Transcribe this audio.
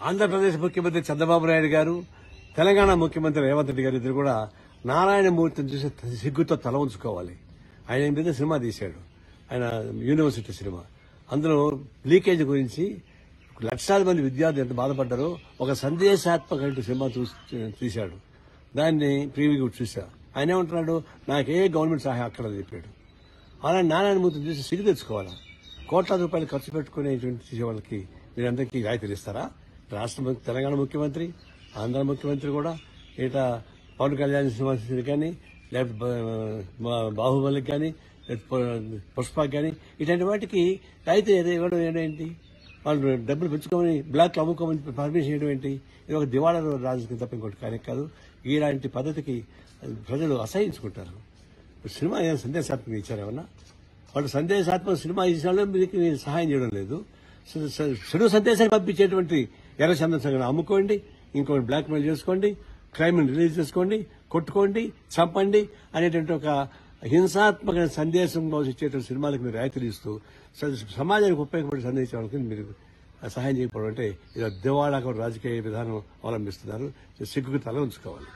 ఆంధ్రప్రదేశ్ ముఖ్యమంత్రి చంద్రబాబు నాయుడు గారు, తెలంగాణ ముఖ్యమంత్రి రేవంత్ రెడ్డి గారు ఇద్దరు కూడా నారాయణమూర్తిని చూసి సిగ్గుతో తల ఉంచుకోవాలి. ఆయన మీద సినిమా తీశాడు, ఆయన యూనివర్సిటీ సినిమా. అందులో లీకేజ్ గురించి లక్షల మంది విద్యార్థులు ఎంత బాధపడ్డారో ఒక సందేశాత్మక సినిమా తీశాడు. దాన్ని ప్రీవ్యూ చూసా. ఆయన ఏమంటున్నాడు, నాకే గవర్నమెంట్ సహాయం అక్కడ చెప్పాడు. అలా నారాయణమూర్తిని చూసి సిగ్గు తెచ్చుకోవాలా? కోట్లాది రూపాయలు ఖర్చు పెట్టుకునేటువంటి తీసే వాళ్ళకి మీరందరికీ రాయితీలు ఇస్తారా? రాష్ట్ర తెలంగాణ ముఖ్యమంత్రి, ఆంధ్ర ముఖ్యమంత్రి కూడా ఏటా పవన్ కళ్యాణ్ సినిమా కానీ, లేకపోతే బాహుబలికి కానీ, పుష్పకి కానీ ఇట్లాంటి వాటికి రాయితీ ఇవ్వడం ఏంటి? వాళ్ళు డబ్బులు పెంచుకోమని బ్లాక్లో అమ్ముకోమని పర్మిషన్ ఇవ్వడం ఏంటి? ఇది ఒక దివాళా రాజకీయం తప్ప ఇంకోటి కానీ కాదు. ఇలాంటి పద్ధతికి ప్రజలు అసహించుకుంటారు. సినిమా ఏదైనా సందేశాత్మకం ఇచ్చారేమన్నా? వాళ్ళు సందేశాత్మక సినిమా ఇచ్చిన మీకు సహాయం చేయడం లేదు. చెడు సందేశాన్ని పంపించేటువంటి ఎర్ర చంద్ర అమ్ముకోండి, ఇంకోటి బ్లాక్ మెయిల్ చేసుకోండి, క్రైమ్ రిలీజ్ చేసుకోండి, కొట్టుకోండి, చంపండి అనేటువంటి ఒక హింసాత్మక సందేశం ఇచ్చేటువంటి సినిమాలకు మీరు రాయితీలు ఇస్తూ సమాజానికి ఉపయోగపడే సందేశం వాళ్ళకి మీరు సహాయం చేయకపోవడం అంటే ఇది దివాళా రాజకీయ విధానం అవలంబిస్తున్నారు. సిగ్గుకు తల ఉంచుకోవాలి.